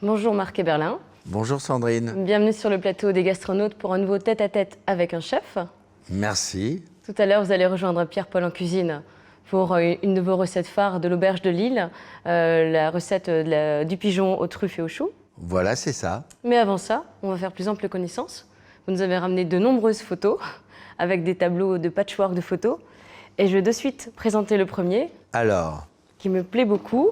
Bonjour Marc Eberlin. Bonjour Sandrine. Bienvenue sur le plateau des gastronautes pour un nouveau tête-à-tête avec un chef. Merci. Tout à l'heure, vous allez rejoindre Pierre-Paul en cuisine pour une de vos recettes phares de l'auberge de Lille, la recette du pigeon aux truffes et aux choux. Voilà, c'est ça. Mais avant ça, on va faire plus ample connaissance. Vous nous avez ramené de nombreuses photos avec des tableaux de patchwork de photos. Et je vais de suite présenter le premier, Alors, qui me plaît beaucoup.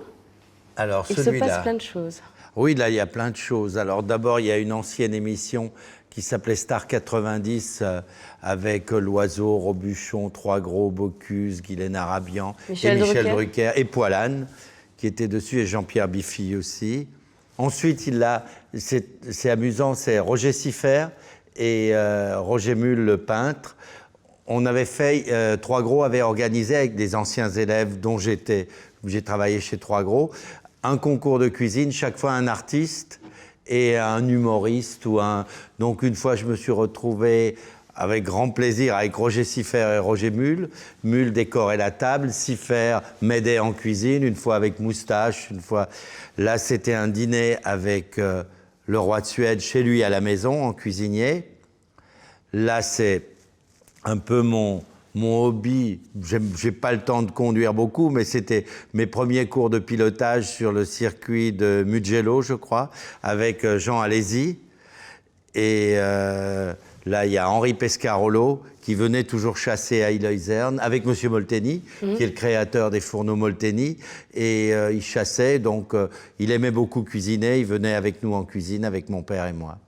Il se celui-là. passe plein de choses. Oui, là, il y a plein de choses. Alors, d'abord, il y a une ancienne émission qui s'appelait Star 90 avec Loiseau, Robuchon, Trois Gros, Bocuse, Guylaine Arabian Michel et Michel Drucker. Drucker et Poilane qui était dessus et Jean-Pierre Biffi aussi. Ensuite, c'est amusant, c'est Roger Siffert et Roger Mulle, le peintre. On avait fait, Trois Gros avait organisé avec des anciens élèves dont j'ai travaillé chez Trois Gros, un concours de cuisine, chaque fois un artiste et un humoriste. Donc une fois, je me suis retrouvé avec grand plaisir avec Roger Siffert et Roger Mulle. Mulle décorait la table, Siffert m'aidait en cuisine, une fois avec Moustache, une fois... Là, c'était un dîner avec le roi de Suède chez lui à la maison, en cuisinier. Là, c'est un peu mon hobby. J'ai pas le temps de conduire beaucoup, mais c'était mes premiers cours de pilotage sur le circuit de Mugello, je crois, avec Jean Alési. Et là, il y a Henri Pescarolo qui venait toujours chasser à Île-Iserne avec Monsieur Molteni, qui est le créateur des fourneaux Molteni. Et il chassait, donc il aimait beaucoup cuisiner. Il venait avec nous en cuisine, avec mon père et moi.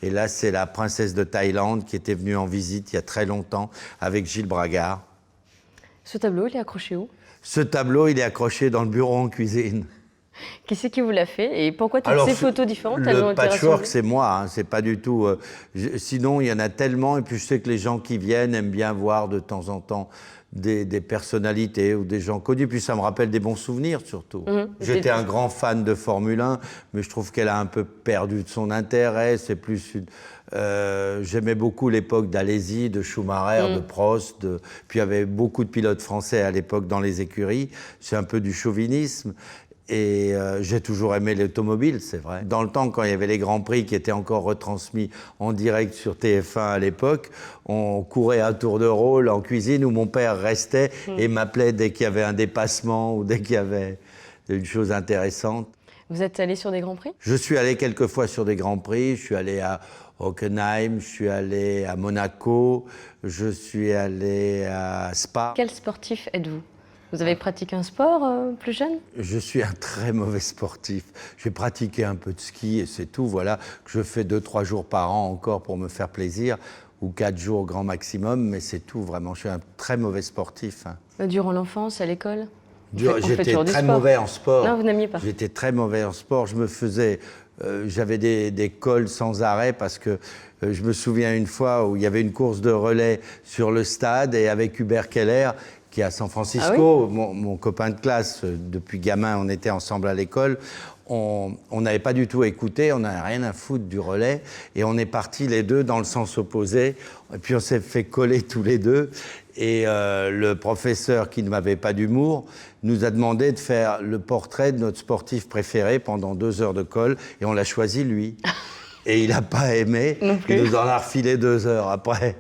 Et là, c'est la princesse de Thaïlande qui était venue en visite il y a très longtemps avec Gilles Bragard. Ce tableau, il est accroché où? Ce tableau, il est accroché dans le bureau en cuisine. Qui c'est qui vous l'a fait? Et pourquoi toutes ces photos différentes, elles ont Le été patchwork, rassemblées? c'est moi, hein, c'est pas du tout... sinon, il y en a tellement, et puis je sais que les gens qui viennent aiment bien voir de temps en temps des personnalités ou des gens connus, puis ça me rappelle des bons souvenirs surtout. J'étais un grand fan de Formule 1, mais je trouve qu'elle a un peu perdu de son intérêt, c'est plus une... J'aimais beaucoup l'époque d'Alési, de Schumacher, de Prost, puis il y avait beaucoup de pilotes français à l'époque dans les écuries, c'est un peu du chauvinisme. Et j'ai toujours aimé l'automobile, c'est vrai. Dans le temps, quand il y avait les Grands Prix qui étaient encore retransmis en direct sur TF1 à l'époque, on courait à tour de rôle en cuisine où mon père restait et m'appelait dès qu'il y avait un dépassement ou dès qu'il y avait une chose intéressante. Vous êtes allé sur des Grands Prix? Je suis allé quelques fois sur des Grands Prix, je suis allé à Hockenheim, je suis allé à Monaco, je suis allé à Spa. Quel sportif êtes-vous? Vous avez pratiqué un sport plus jeune? Je suis un très mauvais sportif. J'ai pratiqué un peu de ski et c'est tout, voilà, que je fais 2-3 jours par an encore pour me faire plaisir, ou 4 jours grand maximum, mais c'est tout, vraiment. Je suis un très mauvais sportif. Durant l'enfance, à l'école? J'étais très mauvais en sport. Non, vous n'aimiez pas? J'étais très mauvais en sport. Je me faisais... j'avais des cols sans arrêt parce que je me souviens une fois où il y avait une course de relais sur le stade et avec Hubert Keller, qui est à San Francisco, mon copain de classe, depuis gamin, on était ensemble à l'école. On n'avait pas du tout écouté, on n'avait rien à foutre du relais. Et on est partis les deux dans le sens opposé. Et puis on s'est fait coller tous les deux. Et le professeur, qui ne m'avait pas d'humour, nous a demandé de faire le portrait de notre sportif préféré pendant 2 heures de colle. Et on l'a choisi, lui. Et il n'a pas aimé. Il nous en a refilé 2 heures après.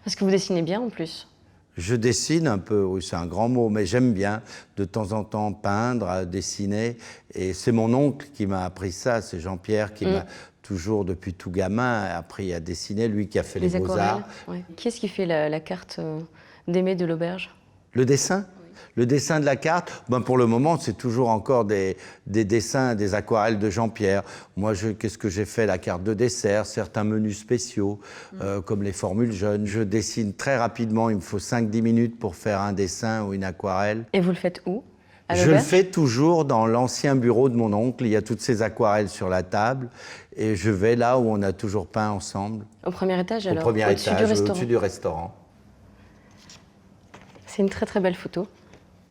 Parce que vous dessinez bien en plus. Je dessine un peu, oui, c'est un grand mot, mais j'aime bien de temps en temps peindre, dessiner. Et c'est mon oncle qui m'a appris ça, c'est Jean-Pierre qui m'a toujours, depuis tout gamin, appris à dessiner, lui qui a fait les beaux-arts. Ouais. Qui est-ce qui fait la carte d'Aimé de l'auberge? Le dessin? Le dessin de la carte, ben pour le moment, c'est toujours encore des dessins, des aquarelles de Jean-Pierre. Moi, qu'est-ce que j'ai fait? La carte de dessert, certains menus spéciaux, comme les formules jeunes. Je dessine très rapidement, il me faut 5-10 minutes pour faire un dessin ou une aquarelle. Et vous le faites où? Je le fais toujours dans l'ancien bureau de mon oncle. Il y a toutes ces aquarelles sur la table. Et je vais là où on a toujours peint ensemble. Au premier étage, alors? Au premier étage, au-dessus du restaurant. C'est une très très belle photo.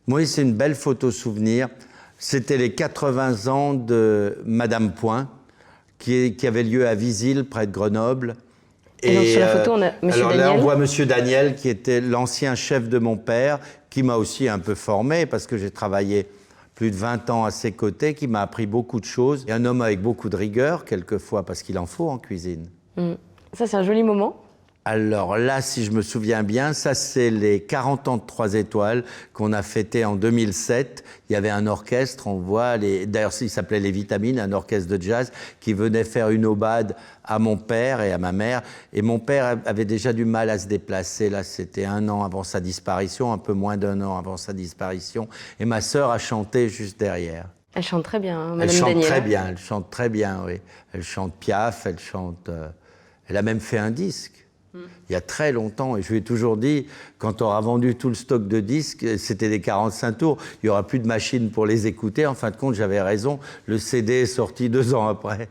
Oui, c'est une belle photo souvenir. C'était les 80 ans de Madame Point, qui avait lieu à Visil, près de Grenoble. Et donc sur la photo, on a Monsieur Daniel. Là, on voit Monsieur Daniel, qui était l'ancien chef de mon père, qui m'a aussi un peu formé, parce que j'ai travaillé plus de 20 ans à ses côtés, qui m'a appris beaucoup de choses. Et un homme avec beaucoup de rigueur, quelquefois, parce qu'il en faut en cuisine. Ça, c'est un joli moment. Alors là, si je me souviens bien, ça c'est les 40 ans de 3 étoiles qu'on a fêté en 2007. Il y avait un orchestre, on voit, d'ailleurs il s'appelait Les Vitamines, un orchestre de jazz qui venait faire une aubade à mon père et à ma mère. Et mon père avait déjà du mal à se déplacer. Là, c'était 1 an avant sa disparition, un peu moins d'1 an avant sa disparition. Et ma sœur a chanté juste derrière. Elle chante très bien, Madame Elle chante Daniela. très bien, elle chante très bien, oui. Elle chante Piaf, elle chante... elle a même fait un disque. Il y a très longtemps, et je lui ai toujours dit, quand on aura vendu tout le stock de disques, c'était des 45 tours, il n'y aura plus de machines pour les écouter. En fin de compte, j'avais raison, le CD est sorti 2 ans après.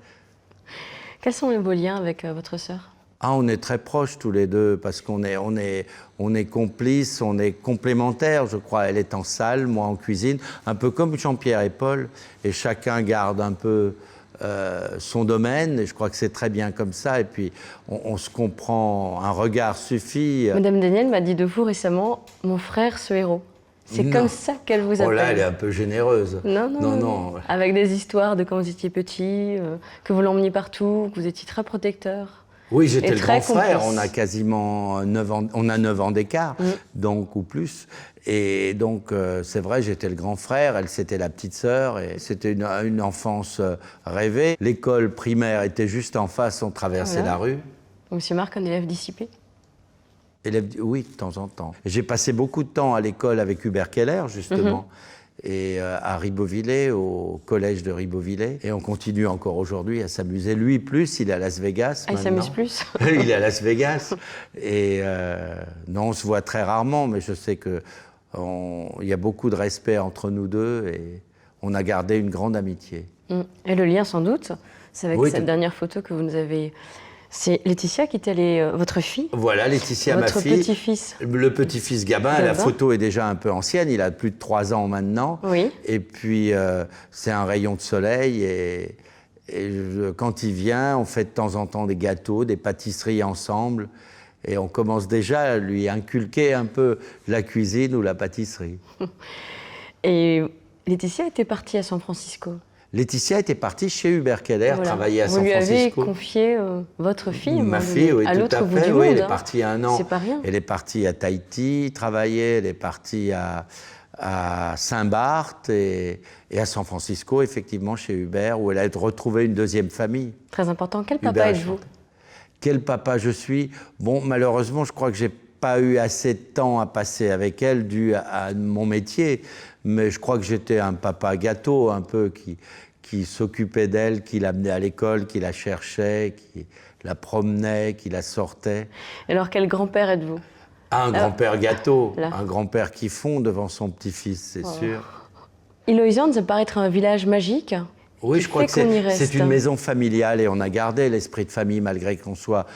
Quels sont vos liens avec votre sœur? Ah, on est très proches tous les deux, parce qu'on est complices, on est complémentaires, je crois. Elle est en salle, moi en cuisine, un peu comme Jean-Pierre et Paul, et chacun garde un peu... son domaine, et je crois que c'est très bien comme ça, et puis on se comprend, un regard suffit. Madame Daniel m'a dit de vous récemment, mon frère, ce héros. C'est comme ça qu'elle vous appelle. Oh là, elle est un peu généreuse. Non. Avec des histoires de quand vous étiez petit, que vous l'emmeniez partout, que vous étiez très protecteur. Oui, j'étais le très grand frère, complice. on a quasiment 9 ans, on a 9 ans d'écart, donc, ou plus. Et donc, c'est vrai, j'étais le grand frère, elle, c'était la petite sœur, et c'était une enfance rêvée. L'école primaire était juste en face, on traversait la rue. Monsieur Marc, un élève dissipé? Oui, de temps en temps. J'ai passé beaucoup de temps à l'école avec Hubert Keller, justement, et à Ribeauvillé, au collège de Ribeauvillé. Et on continue encore aujourd'hui à s'amuser. Lui, plus, il est à Las Vegas Il maintenant. s'amuse plus? Il est à Las Vegas. Et non, on se voit très rarement, mais je sais qu'il y a beaucoup de respect entre nous deux et on a gardé une grande amitié. Et le lien, sans doute, c'est avec Oui, cette dernière photo que vous nous avez... C'est Laetitia qui est votre fille? Voilà, Laetitia, ma fille. Votre petit-fils? Le petit-fils Gabin, la photo est déjà un peu ancienne, il a plus de 3 ans maintenant. Oui. Et puis, c'est un rayon de soleil et quand il vient, on fait de temps en temps des gâteaux, des pâtisseries ensemble. Et on commence déjà à lui inculquer un peu la cuisine ou la pâtisserie. Et Laetitia était partie à San Francisco. Laetitia était partie chez Hubert Keller, Voilà. travailler à San Francisco. Vous lui avez confié votre fille, ma fille, oui, à tout l'autre à bout fait. du Oui, monde. elle est partie 1 an. C'est pas rien. Elle est partie à Tahiti travailler, elle est partie à Saint-Barth et à San Francisco, effectivement, chez Hubert, où elle a retrouvé une deuxième famille. Très important. Quel Hubert papa êtes-vous? Quel papa je suis? Bon, malheureusement, je crois que j'ai pas eu assez de temps à passer avec elle dû à mon métier, mais je crois que j'étais un papa gâteau, un peu qui s'occupait d'elle, qui l'amenait à l'école, qui la cherchait, qui la promenait, qui la sortait. Alors, quel grand-père êtes-vous? Un grand-père gâteau, là. un grand-père qui fond devant son petit-fils, c'est sûr. Île-aux-Islandes, ça paraît être un village magique. Oui, je crois que qu'on y reste. c'est une maison familiale et on a gardé l'esprit de famille malgré qu'on soit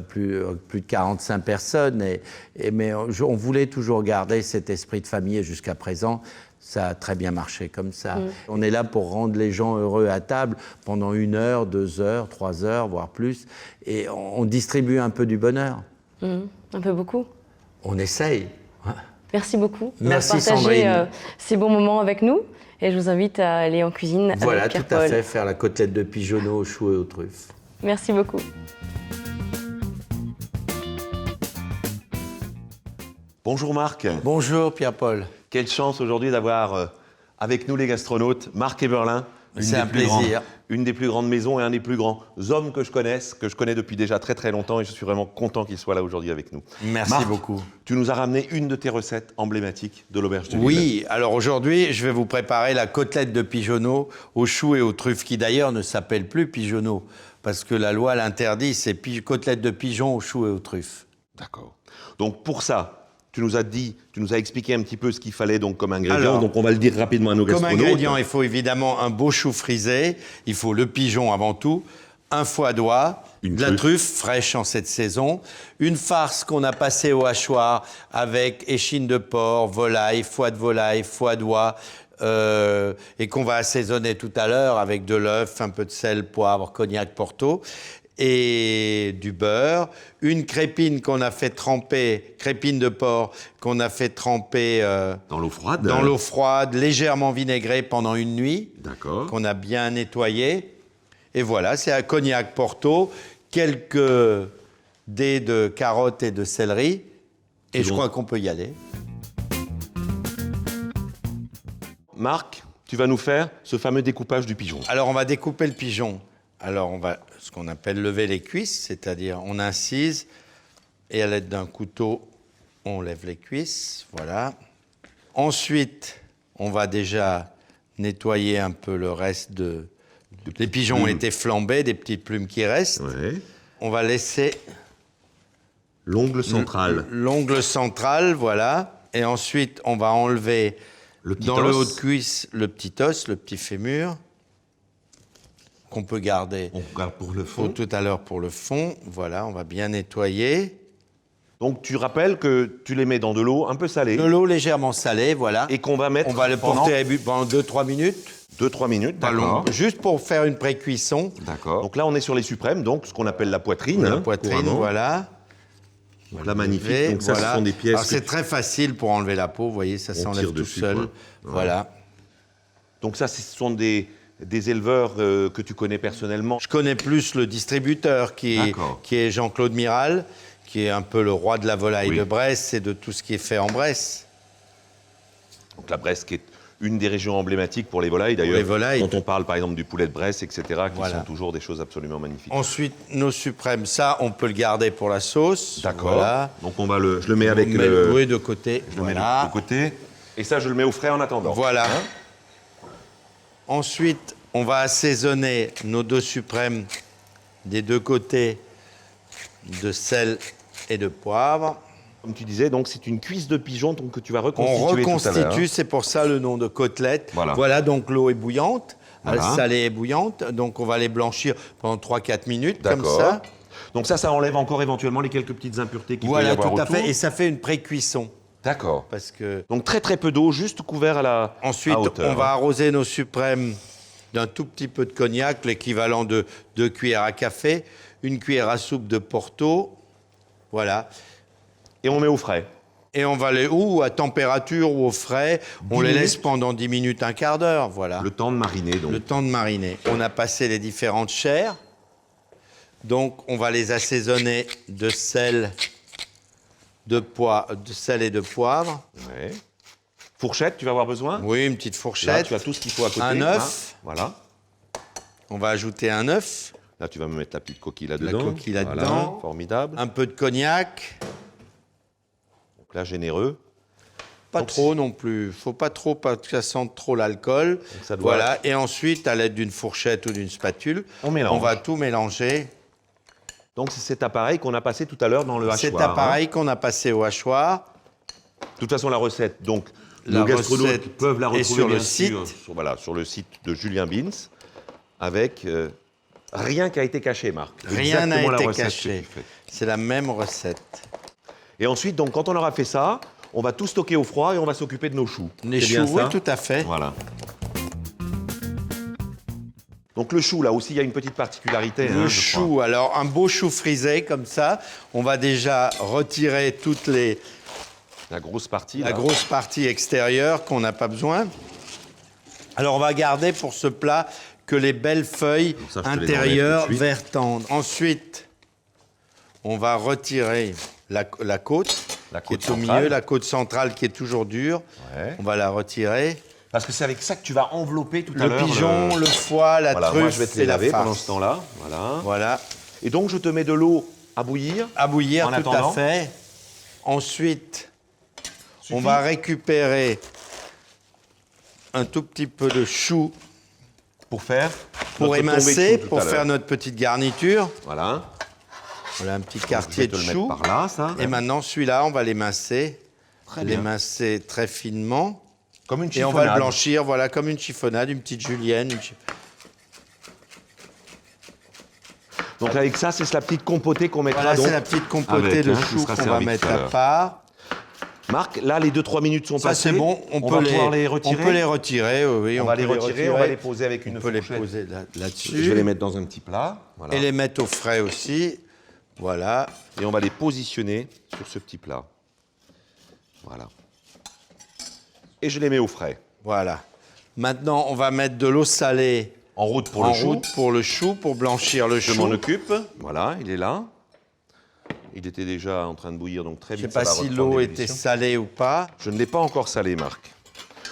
plus de 45 personnes. Mais on voulait toujours garder cet esprit de famille et jusqu'à présent, ça a très bien marché comme ça. On est là pour rendre les gens heureux à table pendant 1 heure, 2 heures, 3 heures, voire plus. Et on distribue un peu du bonheur. Un peu beaucoup. On essaye. Merci beaucoup Merci, d'avoir partagé Sandrine. ces bons moments avec nous. Et je vous invite à aller en cuisine Voilà, avec tout Pierre-Paul. à fait, faire la côtelette de pigeonneau aux choux et aux truffes. Merci beaucoup. Bonjour Marc. Bonjour Pierre-Paul. Quelle chance aujourd'hui d'avoir avec nous les gastronautes, Marc Eberlin. C'est un plaisir. Une des plus grandes maisons et un des plus grands hommes que je connais depuis déjà très très longtemps et je suis vraiment content qu'il soit là aujourd'hui avec nous. Merci Marc, beaucoup. Tu nous as ramené une de tes recettes emblématiques de l'auberge de Lille. Oui, alors aujourd'hui, je vais vous préparer la côtelette de pigeonneau aux choux et aux truffes, qui d'ailleurs ne s'appelle plus pigeonneau, parce que la loi l'interdit, c'est côtelette de pigeon aux choux et aux truffes. D'accord. Donc pour ça, tu nous as expliqué un petit peu ce qu'il fallait donc comme ingrédient, Alors, donc on va le dire rapidement à nos Comme gastronautes. ingrédient, il faut évidemment un beau chou frisé, il faut le pigeon avant tout, un foie d'oie, Une de la truffe. truffe fraîche en cette saison, une farce qu'on a passée au hachoir avec échine de porc, volaille, foie d'oie, et qu'on va assaisonner tout à l'heure avec de l'œuf, un peu de sel, poivre, cognac, porto. et du beurre, une crépine qu'on a fait tremper, crépine de porc qu'on a fait tremper Dans l'eau froide. dans l'eau froide, légèrement vinaigrée pendant une nuit, D'accord. qu'on a bien nettoyé. Et voilà, c'est un cognac Porto, quelques dés de carottes et de céleri. Et je crois qu'on peut y aller. Marc, tu vas nous faire ce fameux découpage du pigeon. Alors, on va découper le pigeon. Alors, on va, ce qu'on appelle lever les cuisses, c'est-à-dire on incise et à l'aide d'un couteau, on lève les cuisses. Voilà. Ensuite, on va déjà nettoyer un peu le reste de... Les pigeons ont été flambés, des petites plumes qui restent. Ouais. On va laisser L'ongle central. l'ongle central, voilà. Et ensuite, on va enlever Le petit dans le os. haut de cuisse le petit os, le petit fémur, qu'on peut garder On regarde pour le pour fond. tout à l'heure pour le fond. Voilà, on va bien nettoyer. Donc tu rappelles que tu les mets dans de l'eau un peu salée De l'eau légèrement salée, voilà. et qu'on va mettre On va le pendant porter à but pendant 2-3 minutes. 2-3 minutes. Pas long. Juste pour faire une pré-cuisson. D'accord. Donc là, on est sur les suprêmes, donc ce qu'on appelle la poitrine. La hein, poitrine, couramment. voilà. Donc là, magnifique. Et Donc ça, voilà. ce sont des pièces. Alors, c'est très facile pour enlever la peau, vous voyez, ça On s'enlève tire tout dessus, seul. quoi. Ouais. Voilà. Donc ça, ce sont des éleveurs que tu connais personnellement. Je connais plus le distributeur qui D'accord. est Jean-Claude Miral, qui est un peu le roi de la volaille Oui. de Bresse et de tout ce qui est fait en Bresse. Donc la Bresse, qui est une des régions emblématiques pour les volailles, d'ailleurs. les volailles. Dont on parle, par exemple, du poulet de Bresse, etc., qui Voilà. sont toujours des choses absolument magnifiques. Ensuite, nos suprêmes, ça, on peut le garder pour la sauce. D'accord. Voilà. Donc on va je le mets avec On met le... oui, de côté. Je le mets Voilà. de côté. Et ça, je le mets au frais en attendant. Voilà. Hein. Ensuite, on va assaisonner nos deux suprêmes des deux côtés de sel et de poivre. Comme tu disais, donc c'est une cuisse de pigeon donc, que tu vas On reconstituer tout à l'heure. reconstitue, c'est pour ça le nom de côtelette. Voilà. Donc l'eau est bouillante, Voilà. salée et bouillante. Donc on va les blanchir pendant 3-4 minutes, comme D'accord. ça. Donc ça enlève encore éventuellement les quelques petites impuretés qu'il peut y Voilà, avoir tout à autour. fait. Et ça fait une pré-cuisson. D'accord. Parce que Donc très peu d'eau, juste couvert à ensuite, hauteur. on va arroser nos suprêmes d'un tout petit peu de cognac, l'équivalent de 2 cuillères à café, une cuillère à soupe de Porto. Voilà. Et on met au frais. Et on va les, ou à température ou au frais, on 10 les minutes. laisse pendant 10 minutes, un quart d'heure, voilà. Le temps de mariner, donc. Le temps de mariner. On a passé les différentes chairs. Donc, on va les assaisonner de sel, de sel et de poivre. Ouais. Fourchette, tu vas avoir besoin. Oui, une petite Là, fourchette. tu as tout ce qu'il faut à côté. Un œuf. hein. Voilà. On va ajouter un œuf, Là, tu vas me mettre la petite coquille là-dedans. coquille là-dedans. Voilà. Formidable. un peu de cognac. Donc là, généreux. Pas Donc, trop non plus. Faut pas trop, parce que ça sente trop l'alcool. ça doit- Voilà. Et ensuite, à l'aide d'une fourchette ou d'une spatule, On mélange. on va tout mélanger. Donc c'est cet appareil qu'on a passé tout à l'heure dans le hachoir. Cet hein. appareil qu'on a passé au hachoir. De toute façon, la recette, donc, La nos gastronautes recette peuvent la est retrouver sur le bien sûr, site. sur le site de Julien Bins, avec rien qui a été caché, Marc. Rien n'a Exactement la été recette caché. que tu fais. C'est la même recette. Et ensuite, donc, quand on aura fait ça, on va tout stocker au froid et on va s'occuper de nos choux. Les C'est choux, bien oui, ça tout à fait. Voilà. Donc le chou, là aussi, il y a une petite particularité. Le hein, je chou, alors un beau chou frisé comme ça. On va déjà retirer toute crois. La grosse partie. la là. grosse partie extérieure qu'on n'a pas besoin. Alors on va garder pour ce plat que les belles feuilles ça, je te les intérieures enlève tout de suite. vert tendre. Ensuite, on va retirer la côte, La qui côte est au centrale. milieu, la côte centrale qui est toujours dure. Ouais. On va la retirer. Parce que c'est avec ça que tu vas envelopper tout à Le l'heure. pigeon, le foie, la Voilà, truffe moi je vais te et les la laver pendant farce. ce temps-là. Voilà. Voilà. Et donc je te mets de l'eau à bouillir. À bouillir, En tout attendant. à fait. Ensuite, on Suffit. va récupérer un tout petit peu de chou Pour faire pour notre tombée de émincer, chou tout pour à faire l'heure. notre petite garniture. Voilà. Voilà un petit Je vais quartier te de le chou. mettre par là, ça. Et maintenant, celui-là, on va l'émincer. Très bien. L'émincer très finement. Comme une Et on chiffonnade. va le blanchir, voilà, comme une chiffonnade, une petite julienne. Donc avec ça, c'est la petite compotée qu'on mettra Voilà, donc. c'est la petite compotée avec, de hein, qui chou sera qu'on va servie mettre tout à à l'heure. part. Marc, là, les 2-3 minutes sont Ça, passées. c'est bon. On va pouvoir les retirer. On peut les retirer, oui. On va les retirer, on va les poser avec une On peut les fourchette. poser là-dessus. Je vais les mettre dans un petit plat. Voilà. Et les mettre au frais aussi. Voilà. Et on va les positionner sur ce petit plat. Voilà. Et je les mets au frais. Voilà. Maintenant, on va mettre de l'eau salée En route pour en le chou. route pour le chou, pour blanchir le Je chou. m'en occupe. Voilà, il est là. Il était déjà en train de bouillir, donc très Je ne vite. sais pas ça va si reprendre l'eau l'ébullition. était salée ou pas. Je ne l'ai pas encore salé, Marc.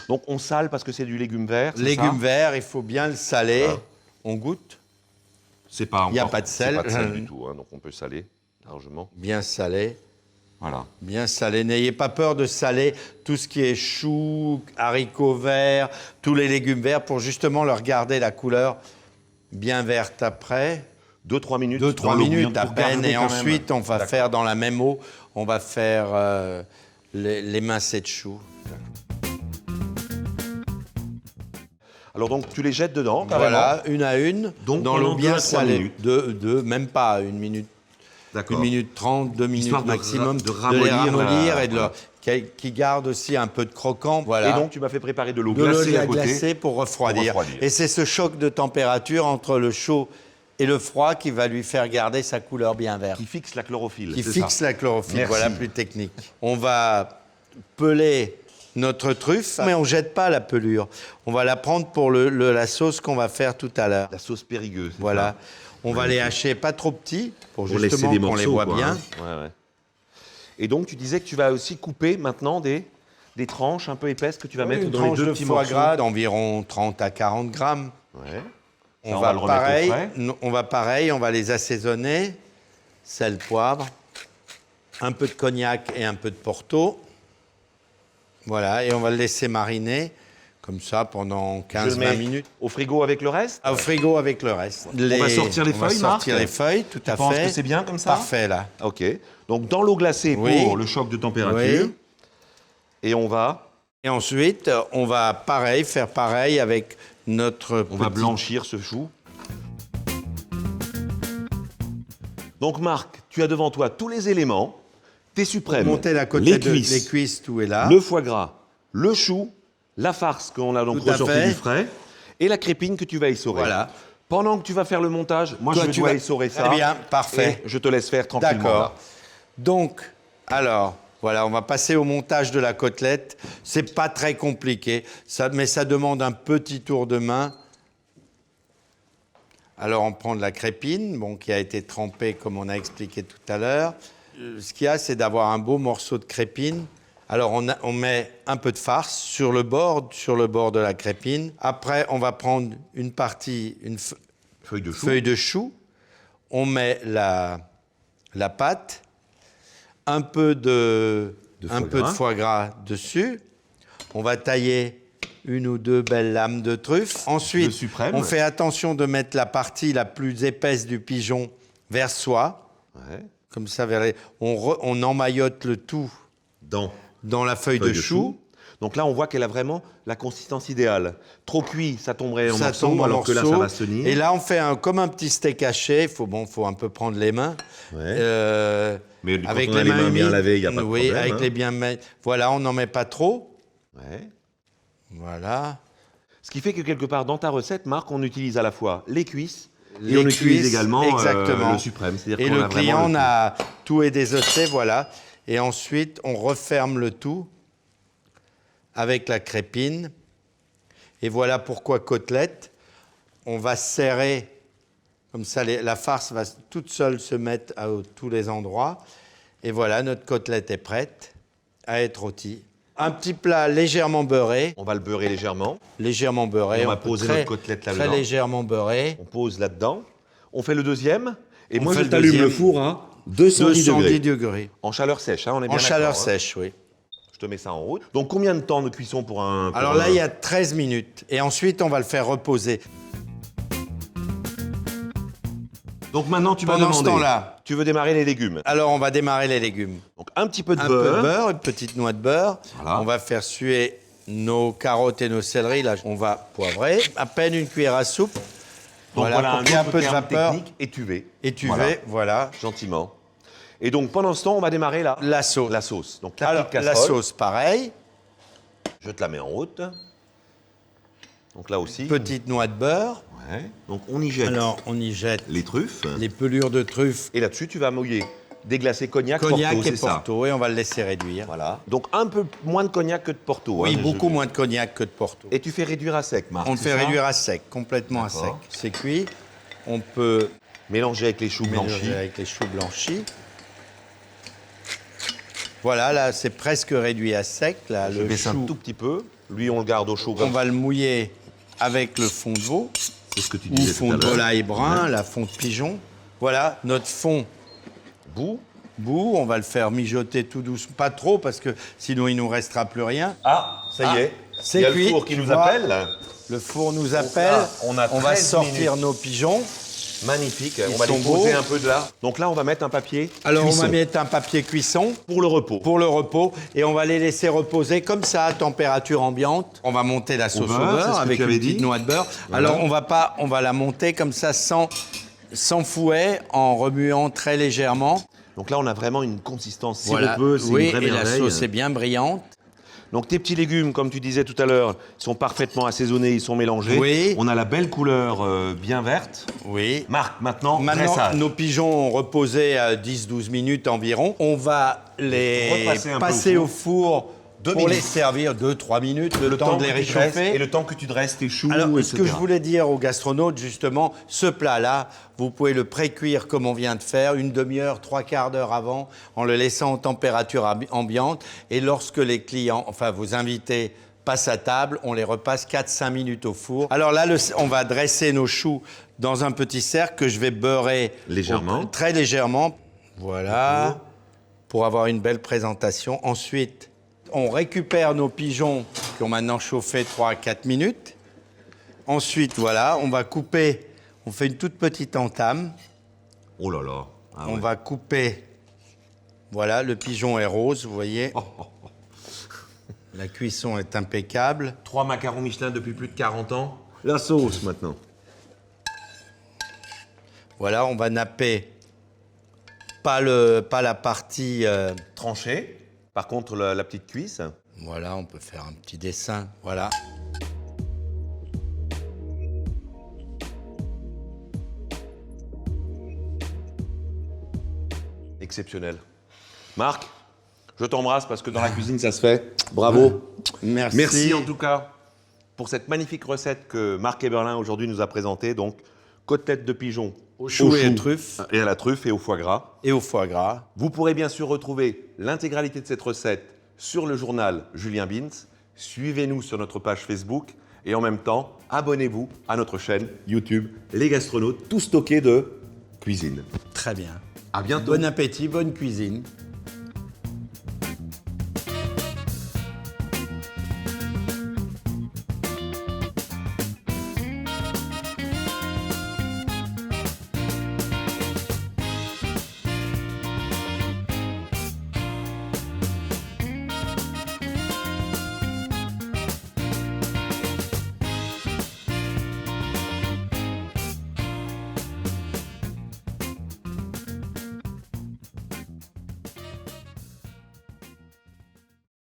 Donc on sale parce que c'est du légume vert. c'est Légumes ça verts, il faut bien le saler. Voilà. On goûte. C'est pas Il y a encore- pas de sel. C'est pas de sel du tout, hein, donc on peut saler largement. Bien salé. Voilà. Bien salé. N'ayez pas peur de saler tout ce qui est choux, haricots verts, tous les légumes verts pour justement leur garder la couleur bien verte après. 2-3 minutes. 2-3 dans l'eau minutes bouillante à pour peine. garder Et quand même. ensuite, on va D'accord. faire dans la même eau, on va faire l'émincé de choux. Alors donc tu les jettes dedans, carrément. Voilà, une à une, Donc, dans pendant l'eau bien 2 à 3 salée. minutes. Deux, même pas une minute. D'accord. 1 minute 30, 2 minutes Histoire de maximum, de les ramollir ramollir la- et de leur, qui garde aussi un peu de croquant. Voilà. Et donc tu m'as fait préparer de l'eau de l'eau glacée à côté. glacée pour refroidir. Pour refroidir. Et c'est ce choc de température entre le chaud et le froid qui va lui faire garder sa couleur bien verte. Qui fixe la chlorophylle. Qui c'est fixe ça. la chlorophylle, Merci. voilà plus technique. On va peler notre truffe, mais on ne jette pas la pelure. On va la prendre pour la sauce qu'on va faire tout à l'heure. La sauce périgueuse. c'est Voilà. ça. On va les hacher pas trop petits pour Pour laisser justement des qu'on morceaux. les voit quoi, bien. hein. Ouais, ouais. Et donc tu disais que tu vas aussi couper maintenant des tranches un peu épaisses que tu vas mettre Une dans les tranche 2 de petits foie morceaux. gras d'environ 30 à 40 grammes. Ouais. On on va, va le remettre au frais. on va les assaisonner. Sel, poivre, un peu de cognac et un peu de porto. Voilà, et on va le laisser mariner comme ça pendant Je le 15-20 mets minutes. au frigo avec le reste. Au frigo avec le reste. On va sortir les on va feuilles, sortir Marc les feuilles, tout à Tu penses fait. que c'est bien comme ça Parfait, là. Ok. Donc dans l'eau glacée Oui. pour le choc de température. Oui. Et on va Et ensuite, on va faire pareil avec notre On va petit- blanchir ce chou. Donc Marc, tu as devant toi tous les éléments, tes suprêmes, monter la les côtelette, cuisses, les cuisses, tout est là. le foie gras, le chou, la farce qu'on a donc Tout à ressorti fait. du frais, et la crépine que tu vas essorer. Voilà. Pendant que tu vas faire le montage, moi Toi, je tu dois vas- essorer ça. Très bien, parfait. Et je te laisse faire tranquillement. D'accord. là. Donc, alors, voilà, on va passer au montage de la côtelette. C'est pas très compliqué, mais ça demande un petit tour de main. Alors, on prend de la crépine, bon, qui a été trempée, comme on a expliqué tout à l'heure. Ce qu'il y a, c'est d'avoir un beau morceau de crépine. Alors, on met un peu de farce sur le bord de la crépine. Après, on va prendre une partie, Feuille de chou. feuille de chou. On met la pâte, un peu de foie gras dessus. On va tailler une ou deux belles lames de truffe. Le Ensuite, suprême. on fait attention de mettre la partie la plus épaisse du pigeon vers soi. Ouais. Comme ça, on emmaillote le tout dans la feuille de chou. Donc là, on voit qu'elle a vraiment la consistance idéale. Trop cuit, ça tomberait en Ça morceaux, tombe en alors que là, ça morceaux. va se tenir. Et là, on fait comme un petit steak haché. Il faut un peu prendre les mains. Ouais. Mais quand avec on a les mains bien humides. lavées, il n'y a pas de Oui, problème. avec hein. les bien mains. Voilà, on n'en met pas trop. Ouais. Voilà. Ce qui fait que quelque part, dans ta recette, Marc, on utilise à la fois les cuisses et Les on utilise cuisses, également exactement. le suprême. C'est-à-dire Et qu'on le a vraiment client, on tout. a tout et désossé, voilà. Et ensuite, on referme le tout avec la crépine. Et voilà pourquoi côtelette. On va serrer, comme ça la farce va toute seule se mettre à tous les endroits. Et voilà, notre côtelette est prête à être rôtie. Un petit plat légèrement beurré. On va le beurrer légèrement. Légèrement beurré. On va peut poser très- notre côtelette Très là-dedans. légèrement beurré. On pose là-dedans. On fait le deuxième. Et On moi, fait je le t'allume deuxième. le four à 210 210 degrés. degrés. En chaleur sèche, hein, on est bien En chaleur d'accord, hein. sèche, oui. Je te mets ça en route. Donc, combien de temps de cuisson pour un... Alors là, il y a 13 minutes. Et ensuite, on va le faire reposer. Donc maintenant, tu vas Pendant ce demander... temps-là. Tu veux démarrer les légumes. Alors, on va démarrer les légumes. Donc, un petit peu de Un beurre. peu de beurre, une petite noix de beurre. Voilà. On va faire suer nos carottes et nos céleris. Là, on va poivrer. À peine une cuillère à soupe. Donc, voilà pour qu'il y ait un autre peu de terme vapeur. technique, étuver. Étuver, voilà. Gentiment. Et donc pendant ce temps, on va démarrer La sauce. la sauce. Donc la Alors, petite la casserole, sauce, pareil. je te la mets en haute. Donc là aussi. Petite noix de beurre. Ouais. Donc on y jette Alors, on y jette les truffes. les pelures de truffes, Et là-dessus, tu vas mouiller déglacé cognac, cognac Porto, et c'est ça. Porto. Et on va le laisser réduire. Voilà. Donc un peu moins de cognac que de Porto. Oui, hein, beaucoup moins de cognac que de Porto. Et tu fais réduire à sec, Marc. On le c'est fait ça réduire à sec, complètement à sec. D'accord. C'est cuit. On peut Mélanger avec les choux mélanger blanchis. avec les choux blanchis. Voilà, là, c'est presque réduit à sec. Là, Je le baisse un chou, tout petit peu. Lui, on le garde au chaud. on va le mouiller avec le fond de veau C'est ce que tu ou disais fond tout à de l'heure. volaille brun, la fond de pigeon. Voilà, notre fond Bout. bout. On va le faire mijoter tout doucement. Pas trop, parce que sinon, il ne nous restera plus rien. Ah, ça y est. c'est Il y a cuit, le four qui tu nous vois. appelle. Le four nous Donc appelle. là, on a va 13 sortir minutes. nos pigeons. Magnifique. Ils On va les sont poser beaux. un peu de là. Donc là, on va mettre un papier Alors, cuisson on va mettre un papier cuisson pour le repos. pour le repos et on va les laisser reposer comme ça à température ambiante. On va monter la sauce au beurre, c'est ce beurre que avec tu une avais petite dit. noix de beurre. Voilà. Alors, on va la monter comme ça sans fouet, en remuant très légèrement. Donc là, on a vraiment une consistance Voilà. siropeuse. C'est Oui, une vraie et la merveille. sauce est bien brillante. Donc tes petits légumes, comme tu disais tout à l'heure, sont parfaitement assaisonnés, ils sont mélangés. Oui. On a la belle couleur bien verte. Oui. Marc, maintenant, Maintenant, dressage. nos pigeons ont reposé à 10-12 minutes environ. On va les Repasser un peu passer au au four Deux pour minutes. les servir 2-3 minutes, le temps de les que tu dresses réchauffer. et le temps que tu dresses tes choux, Alors, etc. ce que je voulais dire aux gastronautes, justement, ce plat-là, vous pouvez le pré-cuire comme on vient de faire, une demi-heure, 3/4 d'heure avant, en le laissant en température ambiante. Et lorsque les clients, enfin vos invités, passent à table, on les repasse 4-5 minutes au four. Alors là, on va dresser nos choux dans un petit cercle que je vais beurrer Légèrement. très légèrement. Voilà, pour avoir une belle présentation. Ensuite, on récupère nos pigeons qui ont maintenant chauffé 3 à 4 minutes. Ensuite, voilà, on va couper, on fait une toute petite entame. Oh là là. Ah On ouais. va couper, voilà, le pigeon est rose, vous voyez. La cuisson est impeccable. 3 macarons Michelin depuis plus de 40 ans. La sauce maintenant. Voilà, on va napper pas la partie... Tranché. Par contre, la petite cuisse. voilà, on peut faire un petit dessin, voilà. Exceptionnel. Marc, je t'embrasse parce que dans la cuisine, ça se fait. Bravo. Merci. Merci en tout cas pour cette magnifique recette que Marc Eberlin aujourd'hui nous a présentée. Donc, côtelette de pigeon Au chou et aux truffes. et à la truffe et au foie gras. Et au foie gras. Vous pourrez bien sûr retrouver l'intégralité de cette recette sur le journal Julien Bins. Suivez-nous sur notre page Facebook et en même temps, abonnez-vous à notre chaîne YouTube Les Gastronautes, tout stocké de cuisine. Très bien. À bientôt. Bon appétit, bonne cuisine.